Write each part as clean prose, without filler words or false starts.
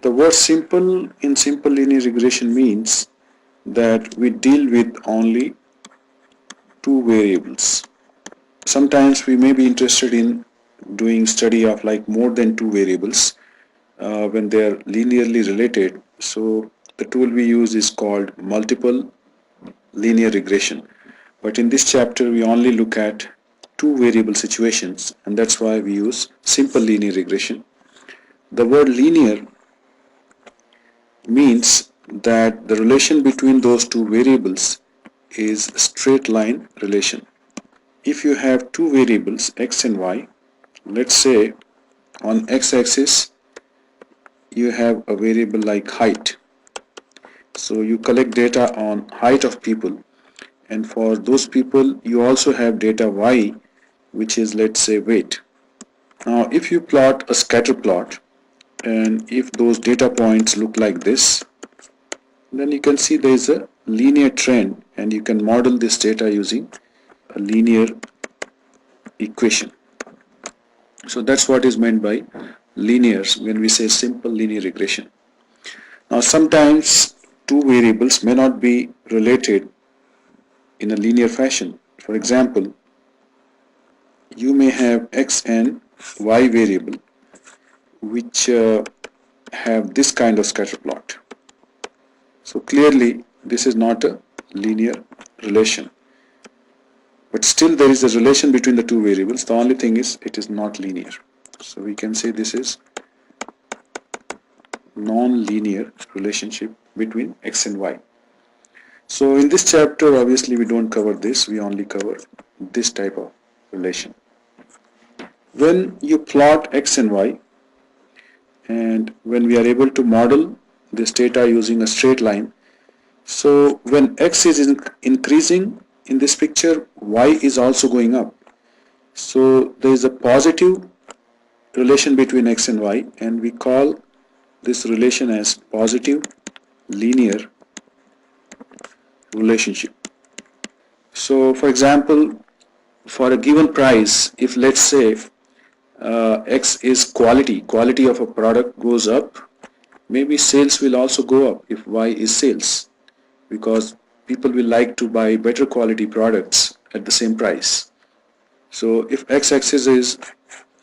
The word simple in simple linear regression means that we deal with only two variables. Sometimes we may be interested in doing study of like more than two variables when they are linearly related. So the tool we use is called multiple linear regression. But in this chapter we only look at two variable situations, and that's why we use simple linear regression. The word linear means that the relation between those two variables is a straight line relation. If you have two variables x and y, let's say on x-axis you have a variable like height. So you collect data on height of people, and for those people you also have data y, which is, let's say, weight. Now if you plot a scatter plot, and if those data points look like this, then you can see there is a linear trend, and you can model this data using a linear equation. So that's what is meant by linears when we say simple linear regression. Now sometimes two variables may not be related in a linear fashion. For example, you may have x and y variable which have this kind of scatter plot. So clearly this is not a linear relation, but still there is a relation between the two variables. The only thing is it is not linear. So we can say this is non-linear relationship between x and y. So in this chapter obviously we don't cover this, we only cover this type of relation. When you plot x and y, and when we are able to model this data using a straight line, so when x is increasing in this picture, y is also going up. So there is a positive relation between x and y, and we call this relation as positive linear relationship. So for example, for a given price, if let's say x is quality of a product goes up, maybe sales will also go up if y is sales, because people will like to buy better quality products at the same price. So if x-axis is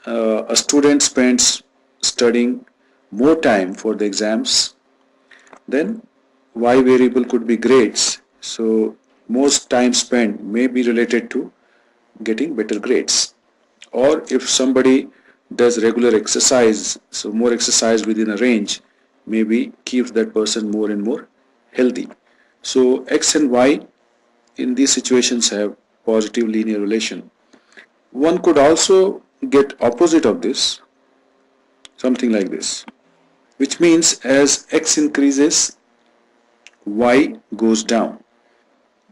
a student spends studying more time for the exams, then y variable could be grades. So most time spent may be related to getting better grades. Or if somebody does regular exercise, so more exercise within a range maybe keeps that person more and more healthy. So x and y in these situations have positive linear relation. One could also get opposite of this, something like this, which means as x increases, y goes down.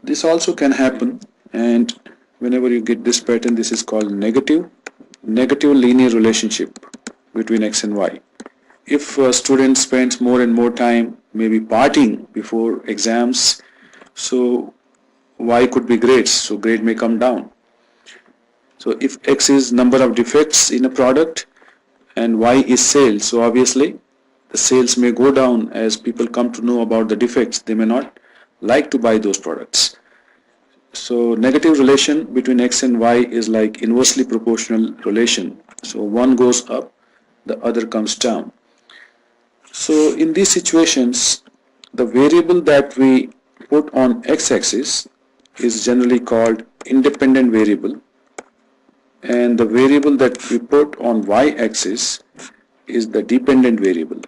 This also can happen, and whenever you get this pattern, this is called negative linear relationship between x and y. If a student spends more and more time maybe partying before exams, so y could be grades, so grade may come down. So if x is number of defects in a product and y is sales, so obviously the sales may go down as people come to know about the defects. They may not like to buy those products. So negative relation between x and y is like inversely proportional relation. So one goes up, the other comes down. So in these situations, the variable that we put on x-axis is generally called independent variable, and the variable that we put on y-axis is the dependent variable.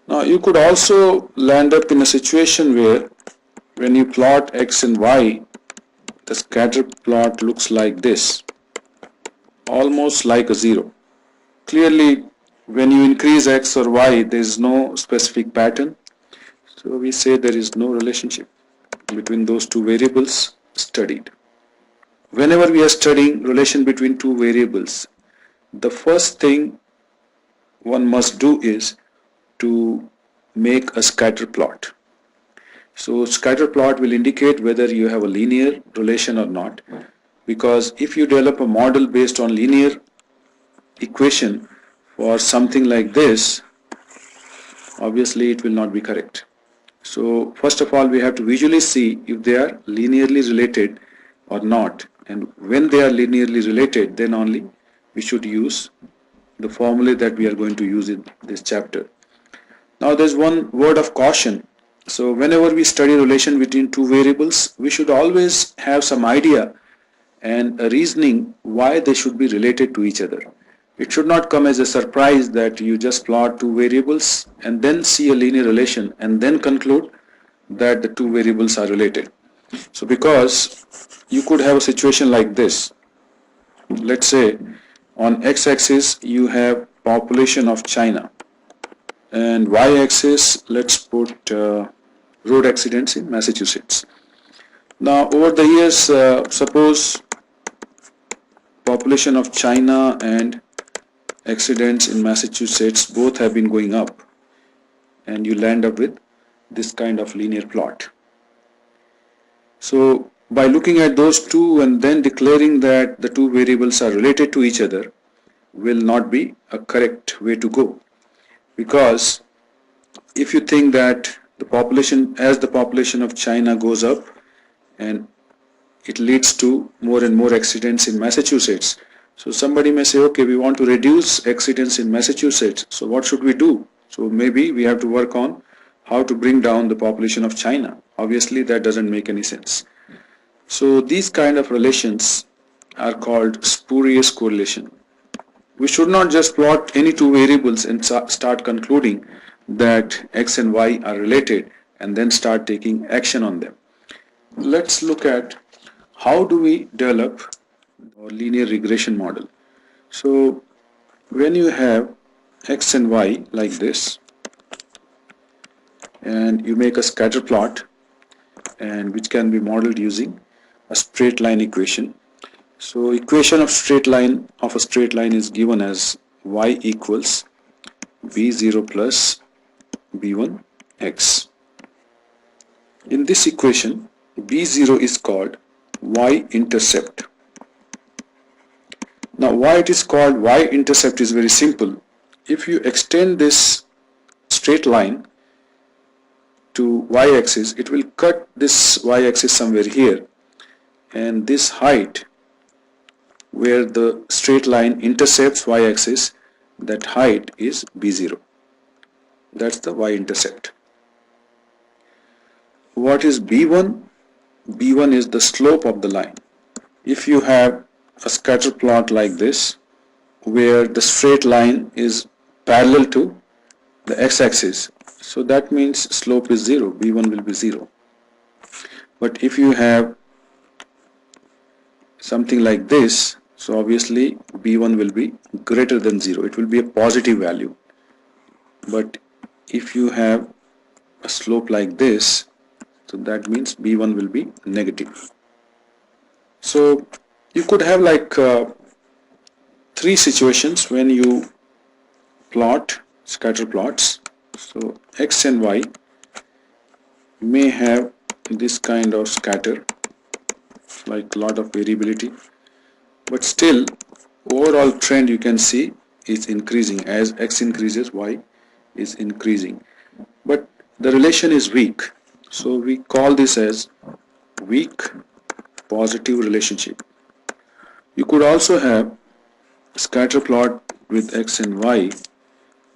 Now you could also land up in a situation where when you plot x and y, the scatter plot looks like this, almost like a zero. Clearly, when you increase x or y, there is no specific pattern. So we say there is no relationship between those two variables studied. Whenever we are studying relation between two variables, the first thing one must do is to make a scatter plot. So scatter plot will indicate whether you have a linear relation or not, because if you develop a model based on linear equation for something like this, obviously it will not be correct. So first of all, we have to visually see if they are linearly related or not, and when they are linearly related, then only we should use the formula that we are going to use in this chapter. Now there's one word of caution. So whenever we study relation between two variables, we should always have some idea and a reasoning why they should be related to each other. It should not come as a surprise that you just plot two variables and then see a linear relation and then conclude that the two variables are related. So because you could have a situation like this. Let's say on x-axis you have population of China, and y-axis let's put road accidents in Massachusetts. Now over the years, suppose population of China and accidents in Massachusetts both have been going up, and you land up with this kind of linear plot. So by looking at those two and then declaring that the two variables are related to each other will not be a correct way to go, because if you think that as the population of China goes up and it leads to more and more accidents in Massachusetts, so somebody may say, okay, we want to reduce accidents in Massachusetts, so what should we do? So maybe we have to work on how to bring down the population of China. Obviously that doesn't make any sense. So these kind of relations are called spurious correlation. We should not just plot any two variables and start concluding that x and y are related and then start taking action on them. Let's look at how do we develop a linear regression model. So when you have x and y like this, and you make a scatter plot, and which can be modeled using a straight line equation. So equation of a straight line is given as y equals b0 plus b1 x. In this equation, b0 is called y-intercept. Now why it is called y-intercept is very simple. If you extend this straight line to y-axis, it will cut this y-axis somewhere here, and this height where the straight line intercepts y-axis, that height is b0. That's the y-intercept. What is b1? b1 is the slope of the line. If you have a scatter plot like this where the straight line is parallel to the x-axis, so that means slope is 0, b1 will be 0. But if you have something like this, so obviously b1 will be greater than 0, it will be a positive value. But if you have a slope like this, so that means b1 will be negative. So you could have like three situations when you plot scatter plots. So x and y may have this kind of scatter, like a lot of variability, but still overall trend you can see is increasing. As x increases, y is increasing, but the relation is weak, so we call this as weak positive relationship. You could also have scatter plot with x and y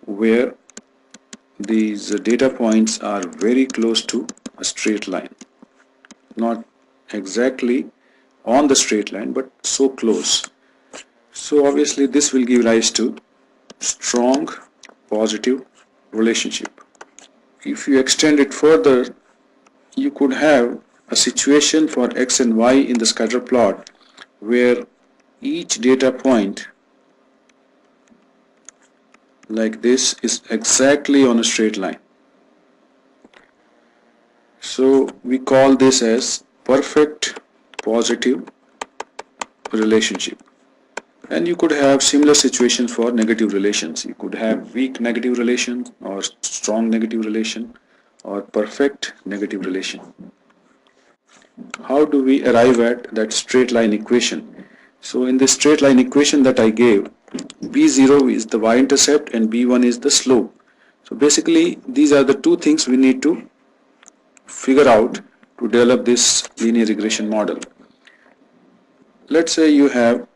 where these data points are very close to a straight line, not exactly on the straight line but so close. So obviously this will give rise to strong positive relationship. If you extend it further, you could have a situation for x and y in the scatter plot where each data point like this is exactly on a straight line. So we call this as perfect positive relationship. And you could have similar situations for negative relations. You could have weak negative relation or strong negative relation or perfect negative relation. How do we arrive at that straight line equation? So in the straight line equation that I gave, b0 is the y-intercept and b1 is the slope. So basically these are the two things we need to figure out to develop this linear regression model. Let's say you have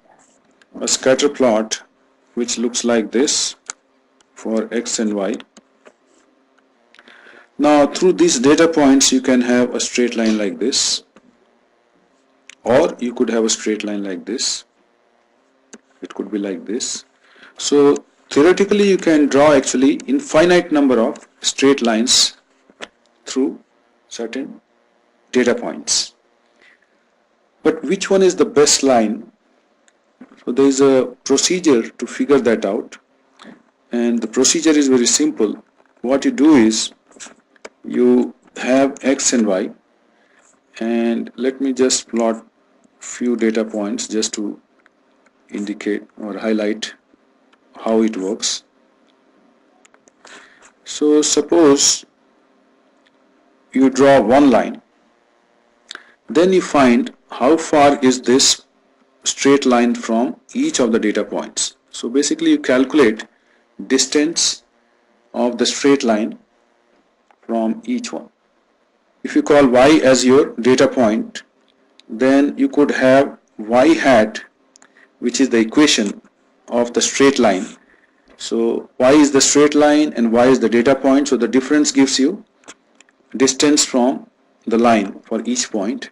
a scatter plot which looks like this for x and y. Now through these data points you can have a straight line like this, or you could have a straight line like this. It could be like this. So theoretically you can draw actually infinite number of straight lines through certain data points. But which one is the best line? So there is a procedure to figure that out, and the procedure is very simple. What you do is you have x and y, and let me just plot few data points just to indicate or highlight how it works. So suppose you draw one line, then you find how far is this straight line from each of the data points. So basically you calculate distance of the straight line from each one. If you call y as your data point, then you could have y hat, which is the equation of the straight line. So y is the straight line and y is the data point, so the difference gives you distance from the line for each point,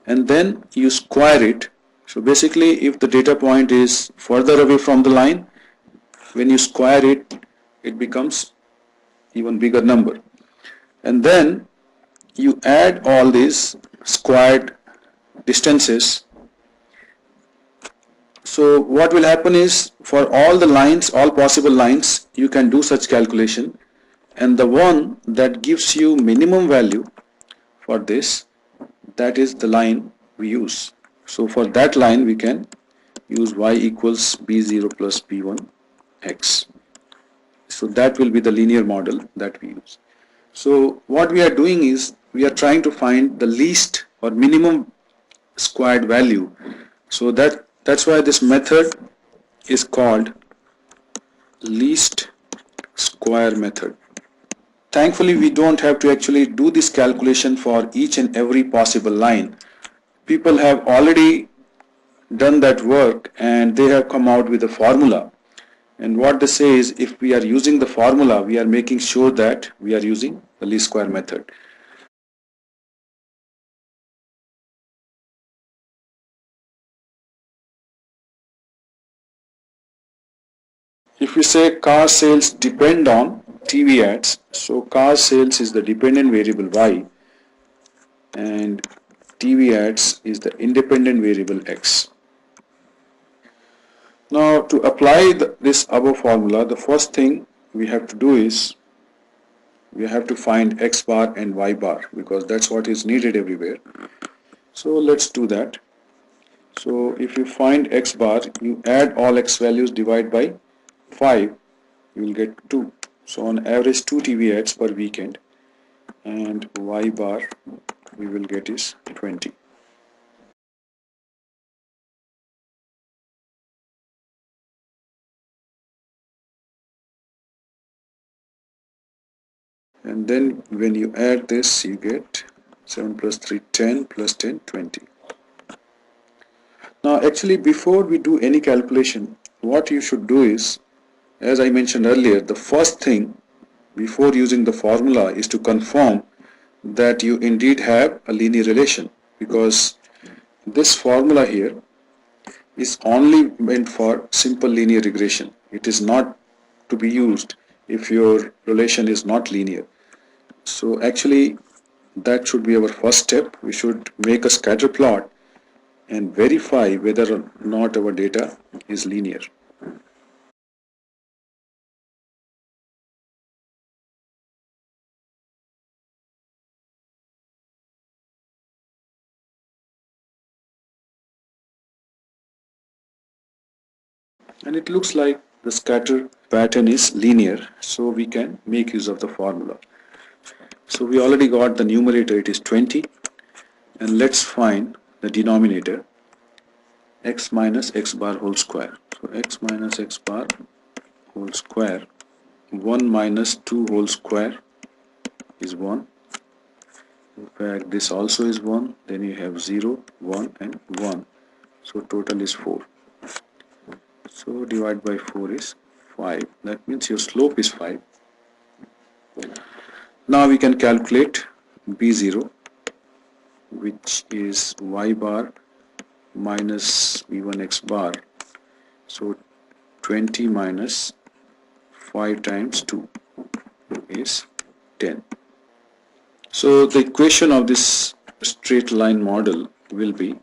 and then you square it. So basically if the data point is further away from the line, when you square it, it becomes even bigger number, and then you add all these squared distances. So what will happen is for all the lines, all possible lines, you can do such calculation, and the one that gives you minimum value for this, that is the line we use. So for that line we can use y equals b0 plus b1 x. So that will be the linear model that we use. So what we are doing is we are trying to find the least or minimum squared value. So that's why this method is called least square method. Thankfully we don't have to actually do this calculation for each and every possible line. People have already done that work and they have come out with a formula. And what they say is if we are using the formula, we are making sure that we are using the least square method. If we say car sales depend on TV ads, so car sales is the dependent variable y and TV ads is the independent variable x. Now to apply this above formula, the first thing we have to do is we have to find x bar and y bar because that's what is needed everywhere. So let's do that. So if you find x bar, you add all x values, divide by 5, you will get 2. So on average 2 TV ads per weekend, and y bar we will get is 20. And then when you add this, you get 7 plus 3, 10, plus 10, 20. Now actually before we do any calculation, what you should do is, as I mentioned earlier, the first thing before using the formula is to confirm that you indeed have a linear relation, because this formula here is only meant for simple linear regression. It is not to be used if your relation is not linear. So actually that should be our first step. We should make a scatter plot and verify whether or not our data is linear. And it looks like the scatter pattern is linear, so we can make use of the formula. So we already got the numerator, it is 20, and let's find the denominator, x minus x bar whole square. So x minus x bar whole square 1 minus 2 whole square is 1. In fact, this also is 1. Then you have 0, 1 and 1. So total is 4. So divide by 4 is 5. That means your slope is 5. Now we can calculate B0, which is y bar minus V1x bar. So 20 minus 5 times 2 is 10. So the equation of this straight line model will be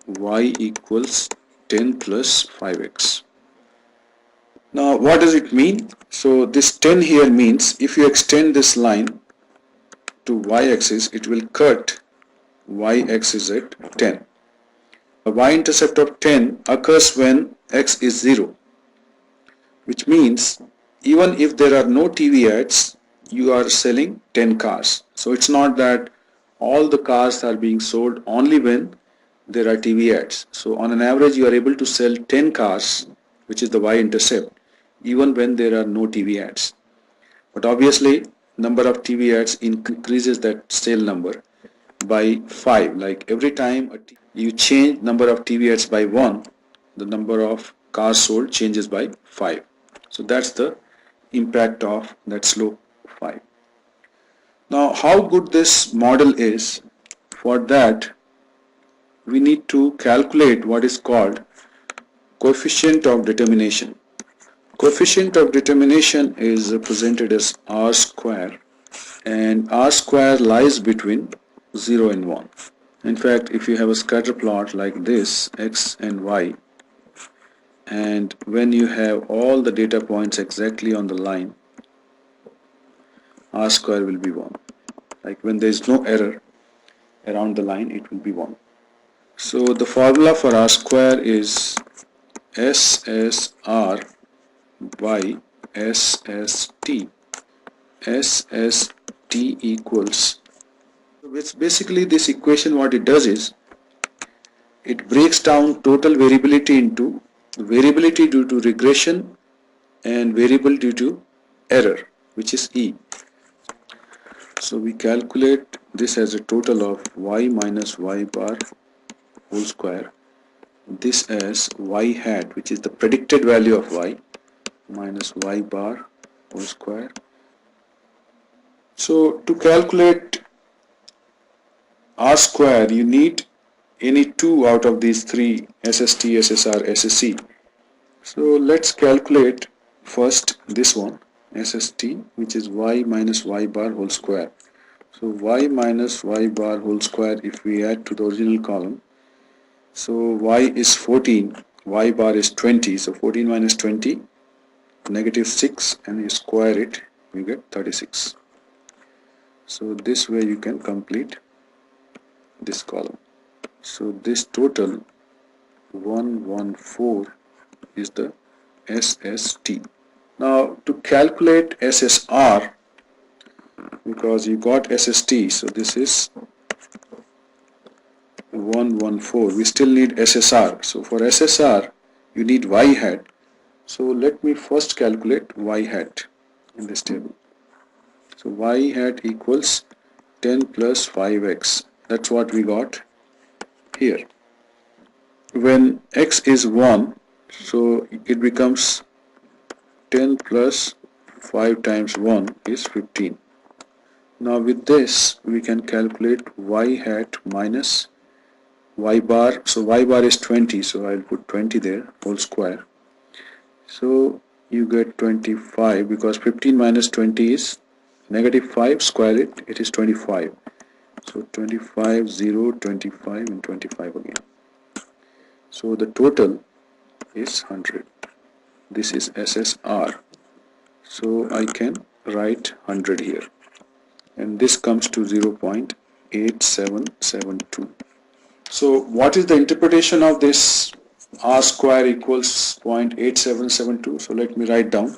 y equals 10 plus 5x. Now what does it mean? So this 10 here means if you extend this line to y-axis, it will cut y-axis at 10. The y-intercept of 10 occurs when x is 0, which means even if there are no TV ads, you are selling 10 cars. So it's not that all the cars are being sold only when there are TV ads. So on an average, you are able to sell 10 cars, which is the y-intercept, even when there are no TV ads. But obviously, number of TV ads increases that sale number by 5. Like every time you change number of TV ads by 1, the number of cars sold changes by 5. So that's the impact of that slope 5. Now how good this model is, for that we need to calculate what is called coefficient of determination. Coefficient of determination is represented as r square, and r square lies between 0 and 1. In fact, if you have a scatter plot like this, x and y, and when you have all the data points exactly on the line, r square will be 1. Like when there is no error around the line, it will be 1. So the formula for r square is SSR by SST. SST equals, which basically this equation what it does is, it breaks down total variability into variability due to regression and variable due to error, which is E. So we calculate this as a total of y minus y bar whole square, this as y hat, which is the predicted value of y, minus y bar whole square. So to calculate r square, you need any two out of these three, SST, SSR, SSE. So let's calculate first this one, SST, which is y minus y bar whole square. So y minus y bar whole square, if we add to the original column, so y is 14, y bar is 20, so 14 minus 20, negative 6, and you square it, you get 36. So this way you can complete this column. So this total 114 is the SST. Now to calculate SSR, because you got SST, so this is 114. We still need SSR. So for SSR, you need y hat. So let me first calculate y hat in this table. So y hat equals 10 plus 5x. That's what we got here. When x is 1, so it becomes 10 plus 5 times 1 is 15. Now with this, we can calculate y hat minus y bar. So y bar is 20, so I'll put 20 there, whole square. So you get 25, because 15 minus 20 is negative 5, square it, it is 25. So 25, 0, 25 and 25 again. So the total is 100. This is SSR. So I can write 100 here. And this comes to 0.8772. So what is the interpretation of this r square equals 0.8772? So let me write down.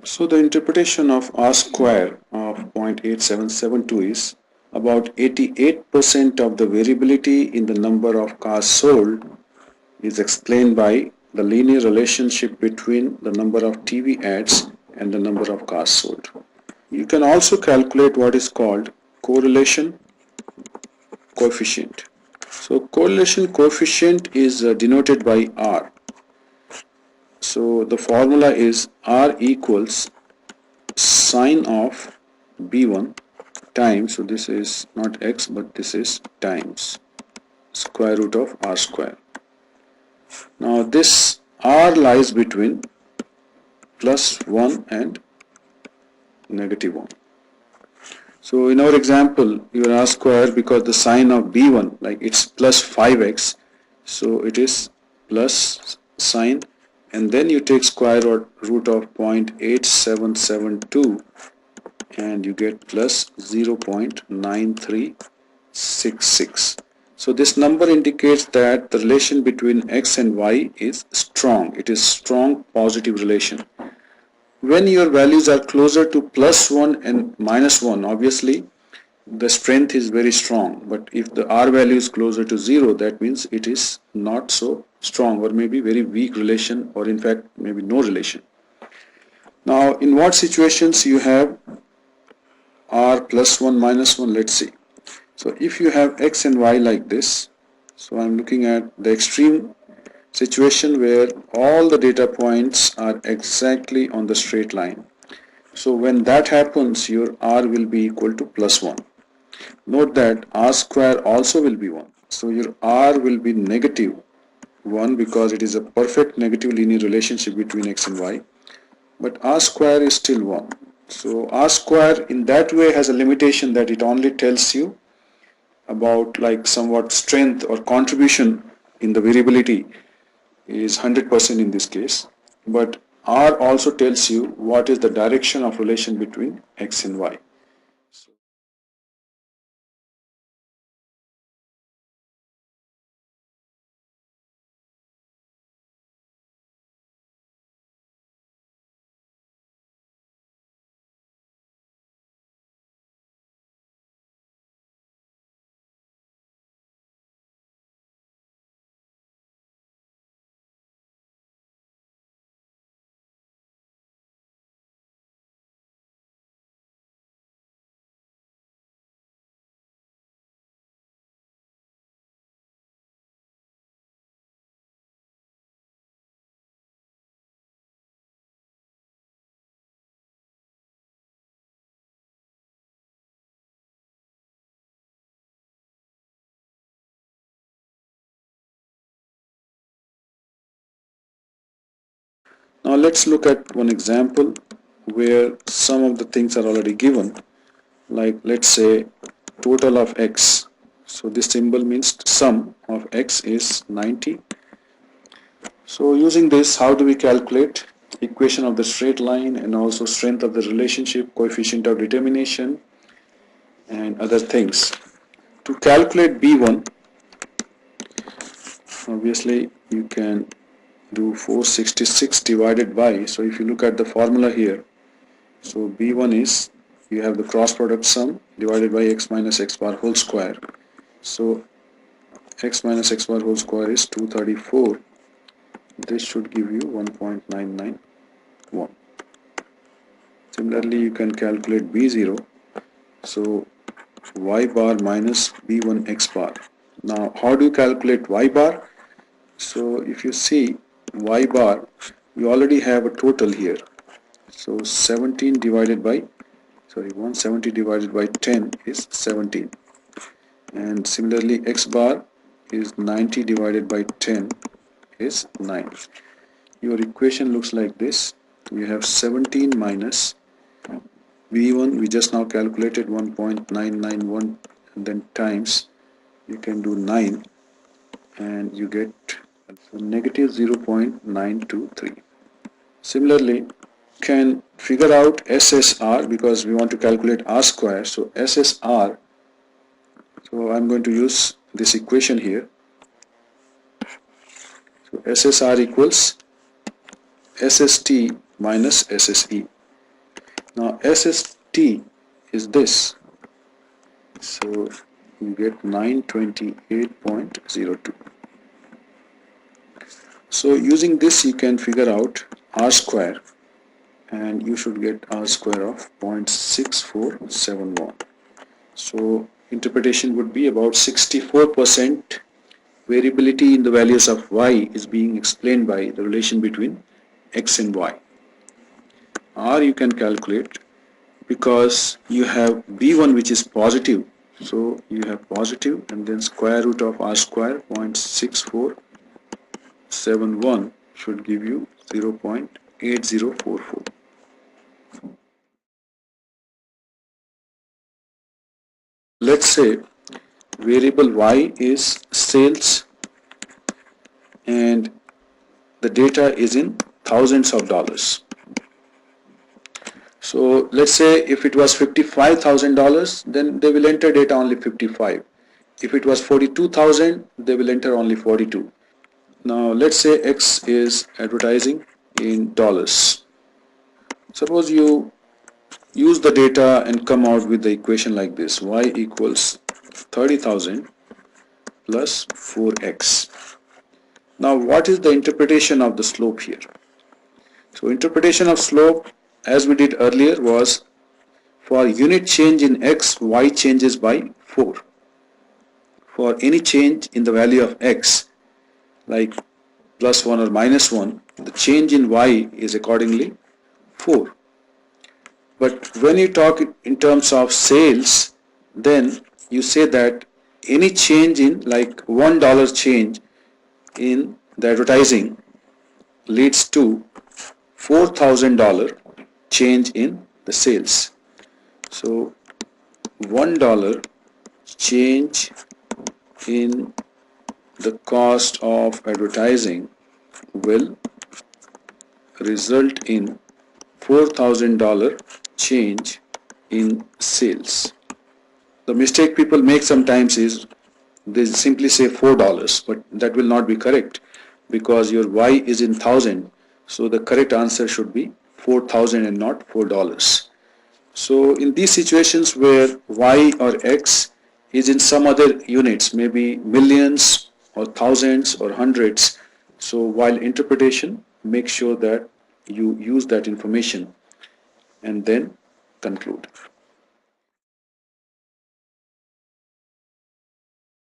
So the interpretation of r square of 0.8772 is about 88% of the variability in the number of cars sold is explained by the linear relationship between the number of TV ads and the number of cars sold. You can also calculate what is called correlation coefficient. So correlation coefficient is denoted by R. So the formula is R equals sine of B1 times, so this is not x but this is times square root of R square. Now this R lies between plus 1 and negative 1. So in our example, your R square, because the sine of B1, like it's plus 5x, so it is plus sine, and then you take square root of 0.8772 and you get plus 0.9366. So this number indicates that the relation between x and y is strong. It is strong positive relation. When your values are closer to plus 1 and minus 1, obviously the strength is very strong, but if the R value is closer to 0, that means it is not so strong, or maybe very weak relation, or in fact maybe no relation. Now in what situations you have R plus 1 minus 1, let's see. So if you have x and y like this, so I'm looking at the extreme situation where all the data points are exactly on the straight line. So when that happens, your R will be equal to plus 1. Note that R square also will be 1. So your R will be negative 1 because it is a perfect negative linear relationship between x and y. But R square is still 1. So R square in that way has a limitation that it only tells you about like somewhat strength or contribution in the variability is 100% in this case, but R also tells you what is the direction of relation between x and y. Now let's look at one example where some of the things are already given, like let's say total of x. So this symbol means sum of x is 90. So using this, how do we calculate equation of the straight line and also strength of the relationship, coefficient of determination and other things? To calculate B1, obviously you can do 466 divided by, so if you look at the formula here, so B1 is, you have the cross product sum divided by x minus x bar whole square. So x minus x bar whole square is 234. This should give you 1.991. Similarly, you can calculate B0. So y bar minus B1 x bar. Now how do you calculate y bar? So if you see y bar, you already have a total here. So 17 divided by, 170 divided by 10 is 17. And similarly x bar is 90 divided by 10 is 9. Your equation looks like this. You have 17 minus V1, we just now calculated 1.991, and then times, you can do 9 and you get negative 0.923. Similarly, can figure out SSR because we want to calculate R square. So SSR, so I'm going to use this equation here. So SSR equals SST minus SSE. Now SST is this. So you get 928.02. So using this you can figure out R square, and you should get R square of 0.6471. So interpretation would be about 64% variability in the values of y is being explained by the relation between x and y. Or you can calculate, because you have b1 which is positive, so you have positive and then square root of r square 0.6471 should give you 0.8044. Let's say variable y is sales and the data is in thousands of dollars. So let's say if it was $55,000, then they will enter data only 55. If it was 42,000, they will enter only 42. Now let's say X is advertising in dollars. Suppose you use the data and come out with the equation like this: y equals 30,000 plus 4x. Now what is the interpretation of the slope here? So interpretation of slope, as we did earlier, was for unit change in x, y changes by 4. For any change in the value of x, like plus 1 or minus 1, the change in y is accordingly 4. But when you talk in terms of sales, then you say that any change in, like $1 change in the advertising leads to $4,000 change in the sales. So $1 change in the cost of advertising will result in $4,000 change in sales. The mistake people make sometimes is they simply say $4, but that will not be correct because your y is in thousand. So the correct answer should be 4,000 and not $4. So in these situations where y or x is in some other units, maybe millions or thousands or hundreds, so while interpretation, make sure that you use that information and then conclude.